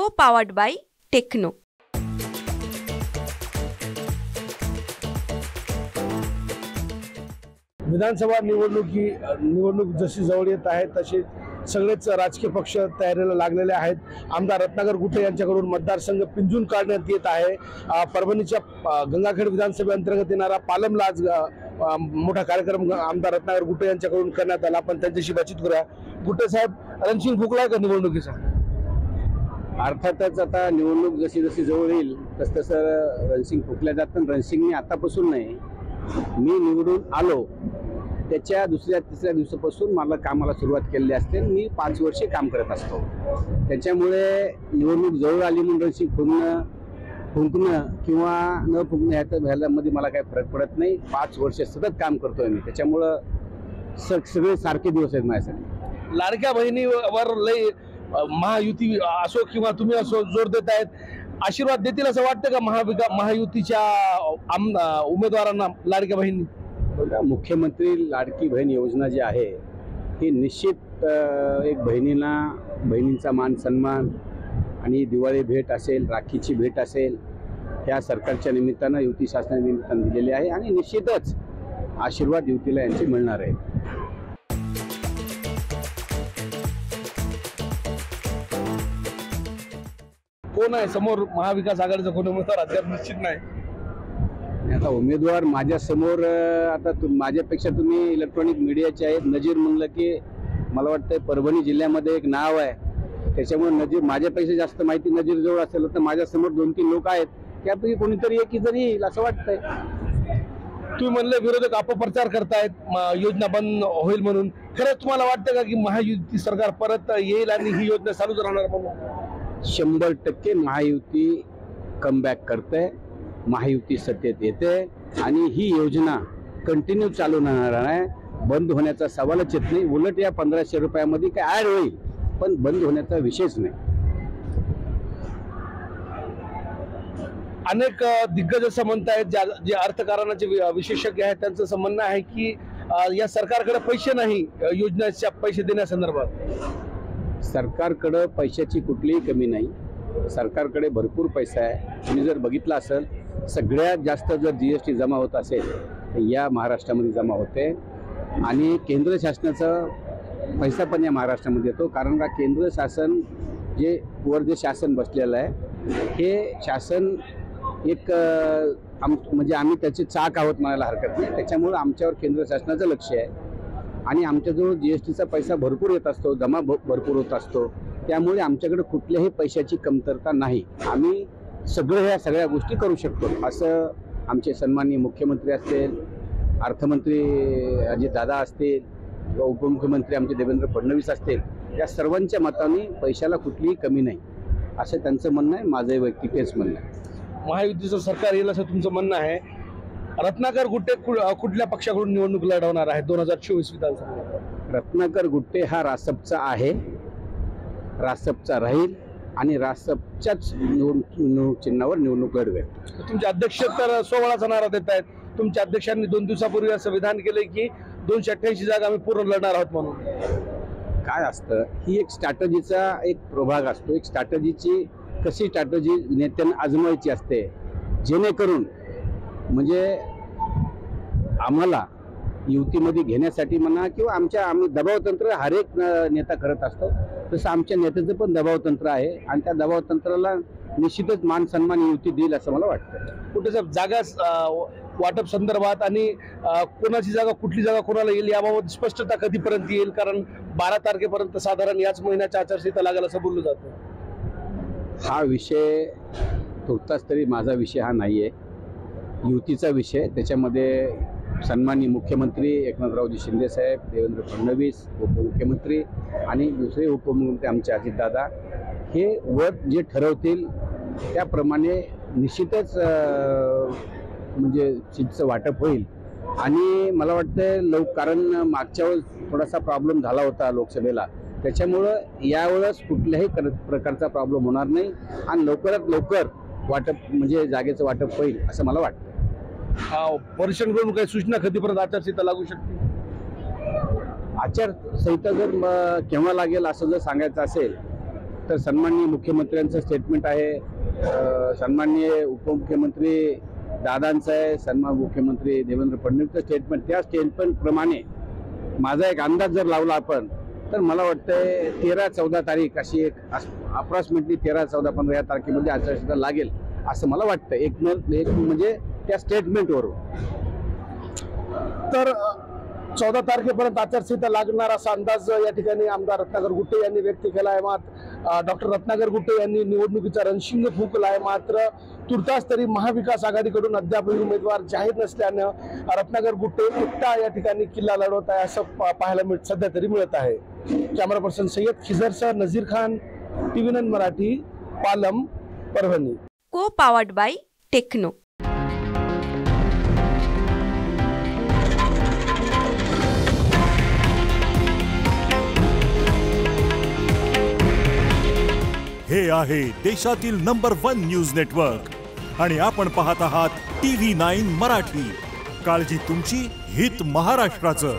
Co-powered by Techno. विधानसभा निवडणूक जशी जवळ येत आहे तसे सगळेच राजकीय पक्ष तयारीला लागलेले आहेत. आमदार रत्नाकर गुट्टे यांच्याकडून मतदारसंघ पिंजून काढण्यात येत आहे. परभणीच्या गंगाखेड विधानसभेअंतर्गत येणारा पालमला आज मोठा कार्यक्रम आमदार रत्नाकर गुट्टे यांच्याकडून करण्यात आला. आपण त्यांच्याशी बातचीत करूया. गुट्टे साहेब, रणशिंग फुकला का निवडणुकीचा? अर्थातच आता निवडणूक जशी जशी जवळ येईल तसं रणशिंग फुकल्या जातं. रणशिंगने आतापासून नाही, मी निवडून आलो त्याच्या दुसऱ्या तिसऱ्या दिवसापासून मला कामाला सुरुवात केलेली असते. मी 5 वर्षे काम करत असतो. त्याच्यामुळे निवडणूक जवळ आली म्हणून रणशिंग फुंकणं किंवा न फुंकणं ह्यामध्ये मला काही फरक पडत नाही. 5 वर्ष सतत काम करतोय मी, त्याच्यामुळं सगळे सारखे दिवस आहेत माझ्यासाठी. लाडक्या बहिणीवर लय महायुती असो किंवा तुम्ही असो जोर देत आहेत, आशीर्वाद देतील असं वाटतं का महायुतीच्या उमेदवारांना लाडक्या बहिणी? बघा, मुख्यमंत्री लाडकी बहीण योजना जी आहे ही निश्चित एक बहिणींचा मान सन्मान आणि दिवाळी भेट असेल, राखीची भेट असेल, ह्या सरकारच्या निमित्तानं युती शासनाच्या निमित्तानं दिलेली आहे आणि निश्चितच आशीर्वाद युतीला यांचे मिळणार आहे. कोण आहे समोर? महाविकास आघाडीचा कोण उमेदवार अद्याप निश्चित नाही. आता उमेदवार माझ्या समोर, आता माझ्यापेक्षा तुम्ही इलेक्ट्रॉनिक मीडियाचे आहेत. नजीर म्हणलं की मला वाटतं परभणी जिल्ह्यामध्ये एक नाव आहे, त्याच्यामुळे नजीर माझ्यापेक्षा जास्त माहिती नजीर जवळ असेल तर माझ्या समोर 2-3 लोक आहेत, त्यापैकी कोणीतरी एक जरी येईल असं वाटतंय. तुम्ही म्हणले विरोधक अपप्रचार करतायत योजना बंद होईल म्हणून. खरंच तुम्हाला वाटतं का की महायुती सरकार परत येईल आणि ही योजना चालूच राहणार म्हणून? 100% महायुती कमबॅक करते, महायुती सत्तेत येते आणि ही योजना कंटिन्यू चालू राहणार आहे. बंद होण्याचा सवालच येत नाही. उलट या 1500 रुपयामध्ये काय ऍड होईल, पण बंद होण्याचा विषयच नाही. अनेक दिग्गज असं म्हणतायत, जे अर्थकारणाचे विशेषज्ञ आहेत त्यांचं असं म्हणणं आहे की या सरकारकडे पैसे नाही योजनेच्या पैसे देण्यासंदर्भात. सरकारकडं पैशाची कुठलीही कमी नाही. सरकारकडे भरपूर पैसा आहे. तुम्ही जर बघितलं असेल, सगळ्यात जास्त जर GST जमा होत असेल तर या महाराष्ट्रामध्ये जमा होते आणि केंद्र शासनाचा पैसा पण या महाराष्ट्रामध्ये येतो. कारण का केंद्र शासन जे शासन बसलेलं आहे हे शासन एक म्हणजे आम्ही त्याचे चाक आहोत म्हणायला हरकत नाही. त्याच्यामुळं आमच्यावर केंद्र शासनाचं लक्ष आहे आणि आमच्याजवळ GSTचा पैसा भरपूर येत असतो, जमा भरपूर होत असतो. त्यामुळे आमच्याकडे कुठल्याही पैशाची कमतरता नाही. आम्ही ह्या सगळ्या गोष्टी करू शकतो. असं आमचे सन्माननीय मुख्यमंत्री असतील, अर्थमंत्री अजितदादा असतील किंवा उपमुख्यमंत्री आमचे देवेंद्र फडणवीस असतील, या सर्वांच्या मताने पैशाला कुठलीही कमी नाही असं त्यांचं म्हणणं आहे. माझं वैयक्तिक तेच म्हणणं आहे. महायुतीचं सरकार येईल असं तुमचं म्हणणं आहे. रत्नाकर गुट्टे कुठल्या पक्षाकडून निवडणूक लढवणार आहे 2024 विधानसभा? रत्नाकर गुट्टे हा रासपचा आहे, रासपचा राहील आणि रासपच्याच निवडणूक चिन्हावर निवडणूक लढवेल. तुमचे अध्यक्ष तर 16चा नारा देत आहेत. तुमच्या अध्यक्षांनी 2 दिवसापूर्वी असं विधान केलंय की 288 जागा आम्ही पूर्ण लढणार आहोत म्हणून. काय असतं, ही एक स्ट्रॅटजीचा एक प्रभाग असतो. एक स्ट्रॅटजीची कशी स्ट्रॅटजी नेत्यांना आजमावायची असते, जेणेकरून म्हणजे आम्हाला युतीमध्ये घेण्यासाठी म्हणा किंवा आम्ही दबावतंत्र हर एक नेता करत असतो, तसं आमच्या नेत्याचं पण दबावतंत्र आहे आणि त्या दबावतंत्राला निश्चितच मान सन्मान युती देईल असं मला वाटतं. कुठे जागा वाटप संदर्भात आणि कोणाची जागा कुठली जागा कोणाला येईल याबाबत स्पष्टता कधीपर्यंत येईल? कारण 12 तारखेपर्यंत साधारण याच महिन्याच्या आचारसंहिता लागेल असं बोललं जातं. हा विषय तुर्तास तरी माझा विषय हा नाही आहे, युतीचा विषय. त्याच्यामध्ये सन्माननीय मुख्यमंत्री एकनाथरावजी शिंदे साहेब, देवेंद्र फडणवीस उपमुख्यमंत्री आणि दुसरे उपमुख्यमंत्री आमचे अजितदादा हे जे ठरवतील त्याप्रमाणे निश्चितच म्हणजे सीटचं वाटप होईल. आणि मला वाटतं कारण मागच्या वेळेस थोडासा प्रॉब्लेम झाला होता लोकसभेला, त्याच्यामुळं यावेळेस कुठल्याही प्रकारचा प्रॉब्लेम होणार नाही आणि लवकरात लवकर वाटप म्हणजे जागेचं वाटप होईल असं मला वाटतं. परिषदेकडून काही सूचना कधीपर्यंत आचारसंहिता लागू शकते? आचारसंहिता जर केव्हा लागेल असं जर सांगायचं असेल तर सन्माननीय मुख्यमंत्र्यांचं स्टेटमेंट आहे, सन्माननीय उपमुख्यमंत्री दादांचं आहे, सन्मान मुख्यमंत्री देवेंद्र फडणवीसचं स्टेटमेंट. त्या स्टेटमेंटप्रमाणे माझा एक अंदाज जर लावला आपण तर मला वाटतंय 13-14 तारीख अशी एक अप्रॉक्सिमेटली 13-14-15 या तारखेमध्ये आचारसंहिता लागेल असं मला वाटतं. एक म्हणजे त्या स्टेटमेंटवरून. तर 14 तारखेपर्यंत आचारसंहिता लागणार असा अंदाज या ठिकाणी आमदार रत्नाकर गुट्टे यांनी व्यक्त केला आहे. मात्र डॉक्टर रत्नाकर गुट्टे यांनी निवडणुकीचा रणशिंग फुंकला आहे. मात्र तुर्तास तरी महाविकास आघाडीकडून अद्यापही उमेदवार जाहीर नसल्यानं रत्नाकर गुट्टे एकटा या ठिकाणी किल्ला लढवत आहे असं पाहायला सध्या तरी मिळत आहे. कॅमेरा पर्सन सय्यद खिजरसह Nazir Khan, TV9 Marathi, Palam, Parbhani. Co powered bye techno. हे आहे देशातील नंबर 1 न्यूज नेटवर्क आणि आपण पाहत आहात TV9 मराठी. काळजी तुमची, हित महाराष्ट्राचं.